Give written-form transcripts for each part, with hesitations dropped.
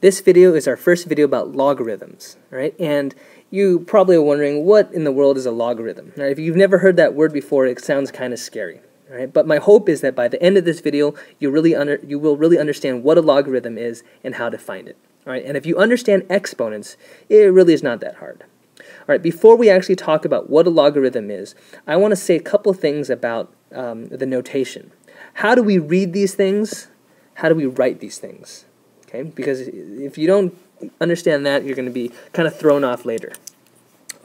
This video is our first video about logarithms, right? And you probably are wondering, what in the world is a logarithm? Right? If you've never heard that word before, it sounds kind of scary, right? But my hope is that by the end of this video, you will really understand what a logarithm is and how to find it. All right? And if you understand exponents, it really is not that hard. All right, before we actually talk about what a logarithm is, I want to say a couple things about the notation. How do we read these things? How do we write these things? Okay, because if you don't understand that, you're going to be kind of thrown off later.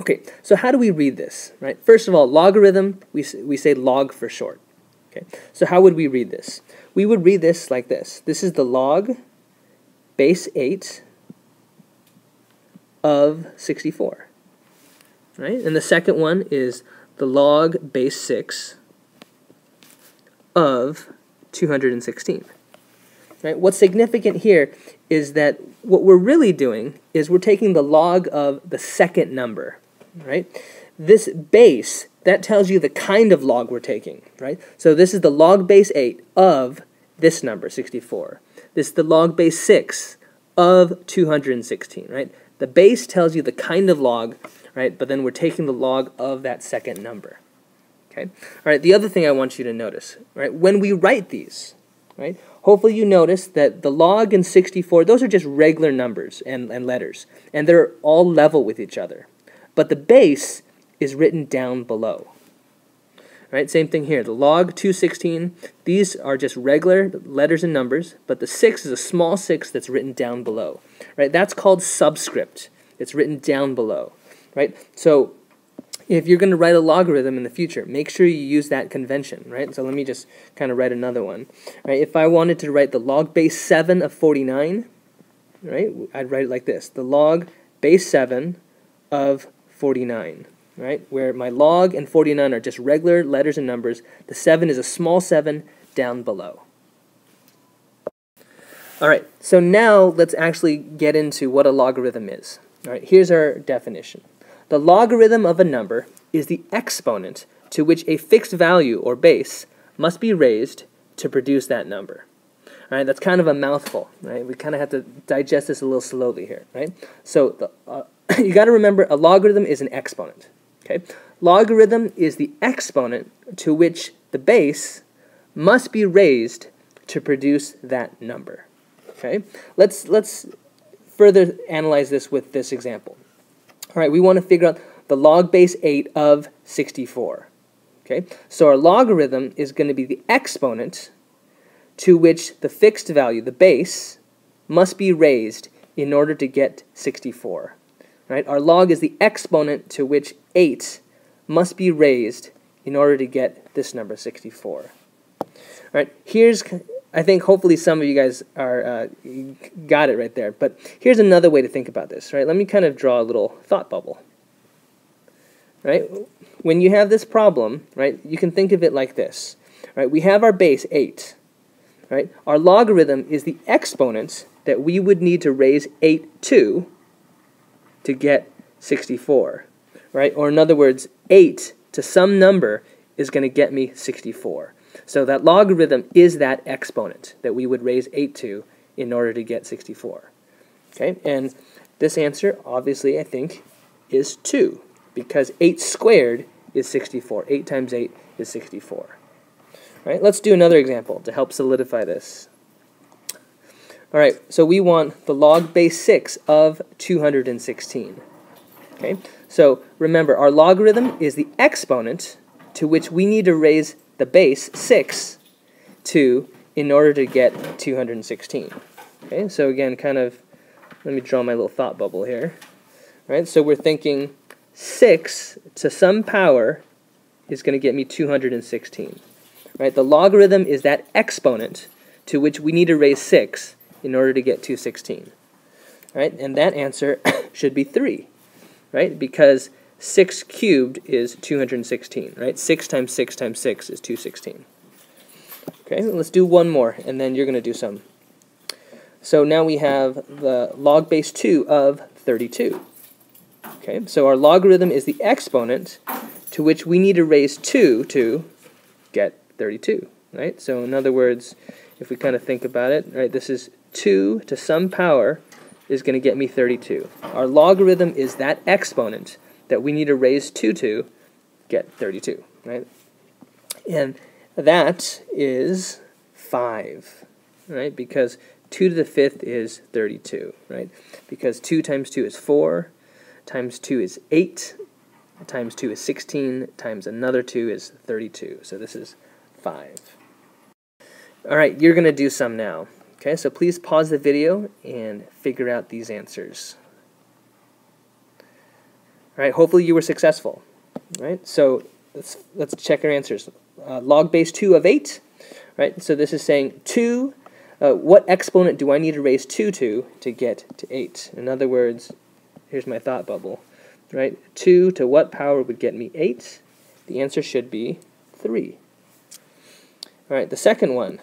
Okay, so how do we read this? Right. First of all, logarithm, we say log for short. Okay, so how would we read this? We would read this like this. This is the log base 8 of 64. Right, and the second one is the log base 6 of 216. Right? What's significant here is that what we're really doing is we're taking the log of the second number. Right? This base, that tells you the kind of log we're taking. Right? So this is the log base 8 of this number, 64. This is the log base 6 of 216. Right? The base tells you the kind of log, right? But then we're taking the log of that second number. Okay? All right, the other thing I want you to notice, right? When we write these, right? Hopefully you notice that the log and 64, those are just regular numbers and letters, and they're all level with each other. But the base is written down below. Right? Same thing here. The log 216, these are just regular letters and numbers, but the 6 is a small 6 that's written down below. Right? That's called subscript. It's written down below. Right? So if you're going to write a logarithm in the future, make sure you use that convention. Right? So let me just kind of write another one. Right? If I wanted to write the log base 7 of 49, right, I'd write it like this. The log base 7 of 49. Right, where my log and 49 are just regular letters and numbers. The 7 is a small 7 down below. All right, so now let's actually get into what a logarithm is. All right, here's our definition. The logarithm of a number is the exponent to which a fixed value or base must be raised to produce that number. All right, that's kind of a mouthful. Right, we kind of have to digest this a little slowly here. Right, so you got to remember a logarithm is an exponent. Okay. Logarithm is the exponent to which the base must be raised to produce that number. Okay. Let's further analyze this with this example. All right, we want to figure out the log base 8 of 64. Okay. So our logarithm is going to be the exponent to which the fixed value, the base, must be raised in order to get 64. Right? Our log is the exponent to which 8 must be raised in order to get this number 64. Right? Here's, I think hopefully some of you guys are got it right there, but here's another way to think about this. Right? Let me kind of draw a little thought bubble. Right? When you have this problem, right, you can think of it like this. Right? We have our base 8. Right? Our logarithm is the exponent that we would need to raise 8 to get 64, right? Or in other words, 8 to some number is going to get me 64. So that logarithm is that exponent that we would raise 8 to in order to get 64. Okay, and this answer, obviously, I think, is 2, because 8 squared is 64. 8 times 8 is 64. Right? Let's do another example to help solidify this. All right, so we want the log base 6 of 216. Okay, so remember, our logarithm is the exponent to which we need to raise the base 6 to in order to get 216. Okay, so again, kind of, let me draw my little thought bubble here. All right, so we're thinking 6 to some power is going to get me 216. Right, the logarithm is that exponent to which we need to raise 6 in order to get 216. Right? And that answer should be 3. Right? Because 6 cubed is 216. Right? 6 times 6 times 6 is 216. Okay, let's do one more, and then you're going to do some. So now we have the log base 2 of 32. Okay, so our logarithm is the exponent to which we need to raise 2 to get 32. Right? So in other words, if we kind of think about it, right, this is 2 to some power is going to get me 32. Our logarithm is that exponent that we need to raise 2 to get 32, right? And that is 5, right? Because 2 to the 5th is 32, right? Because 2 times 2 is 4, times 2 is 8, times 2 is 16, times another 2 is 32. So this is 5. All right, you're going to do some now. Okay, so please pause the video and figure out these answers. All right, hopefully you were successful. All right, so let's check our answers. Log base 2 of 8. Right, so this is saying 2. What exponent do I need to raise 2 to get to 8? In other words, here's my thought bubble. Right, 2 to what power would get me 8? The answer should be 3. All right, the second one.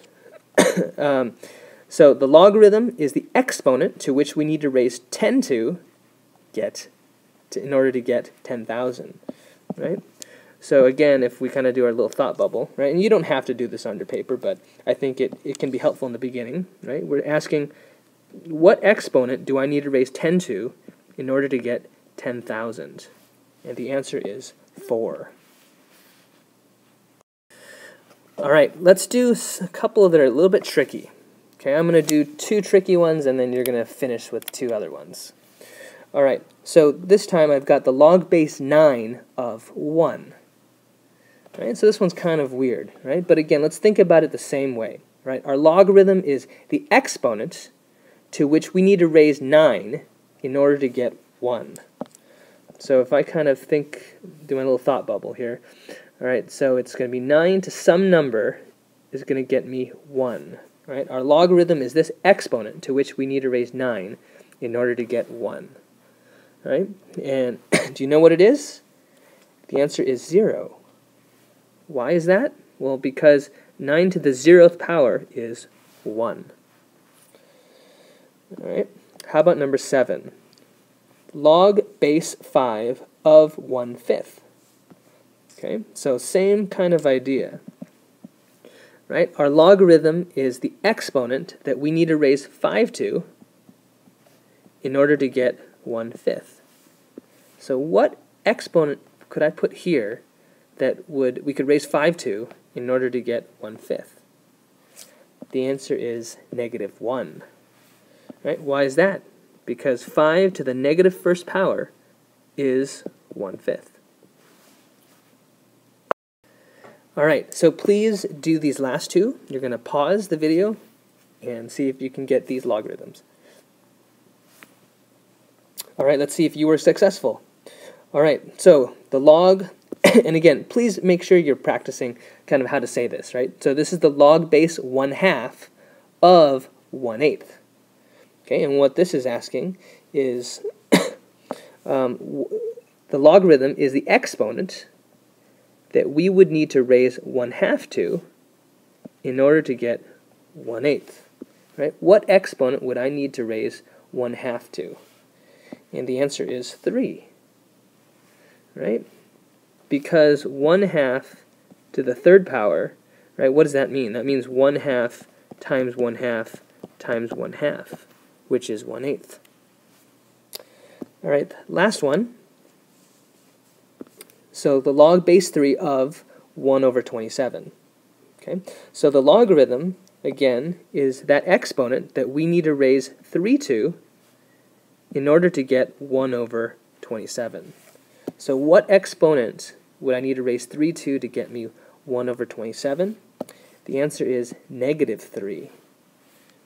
So the logarithm is the exponent to which we need to raise 10 to in order to get 10,000, right? So again, if we kind of do our little thought bubble, right, and you don't have to do this under paper, but I think it can be helpful in the beginning, right? We're asking, what exponent do I need to raise 10 to in order to get 10,000? And the answer is 4. All right, let's do a couple that are a little bit tricky. Okay, I'm going to do 2 tricky ones, and then you're going to finish with 2 other ones. All right, so this time I've got the log base 9 of 1. Right, so this one's kind of weird, right? But again, let's think about it the same way, right? Our logarithm is the exponent to which we need to raise 9 in order to get 1. So if I kind of do my little thought bubble here, all right, so it's going to be 9 to some number is going to get me 1. Right? Our logarithm is this exponent to which we need to raise 9 in order to get 1. Right? And do you know what it is? The answer is 0. Why is that? Well, because 9 to the 0th power is 1. All right. How about number 7? Log base 5 of 1/5. Okay, so same kind of idea. Right? Our logarithm is the exponent that we need to raise 5 to in order to get 1/5. So what exponent could I put here that we could raise 5 to in order to get 1/5? The answer is -1. Right? Why is that? Because 5 to the negative first power is 1/5. All right, so please do these last 2. You're going to pause the video and see if you can get these logarithms. All right, let's see if you were successful. All right, so the log, and again, please make sure you're practicing kind of how to say this, right? So this is the log base 1/2 of 1/8. Okay, and what this is asking is the logarithm is the exponent that we would need to raise 1/2 to in order to get 1/8. Right? What exponent would I need to raise 1/2 to? And the answer is 3. Right? Because 1/2 to the 3rd power, right? What does that mean? That means 1/2 times 1/2 times 1/2, which is 1/8. All right, last one. So the log base 3 of 1/27. Okay, so the logarithm, again, is that exponent that we need to raise 3 to in order to get 1/27. So what exponent would I need to raise 3 to get me 1/27? The answer is -3.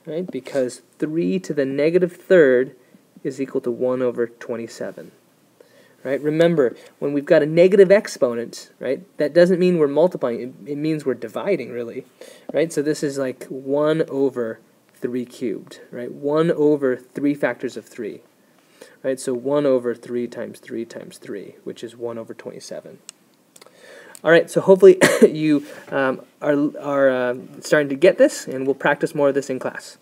Right? Because 3 to the -3rd is equal to 1/27. Right? Remember, when we've got a negative exponent, right, that doesn't mean we're multiplying. It means we're dividing, really. Right? So this is like 1/3 cubed. Right? 1/3 factors of 3. Right? So 1/3 times 3 times 3, which is 1/27. All right, so hopefully you are starting to get this, and we'll practice more of this in class.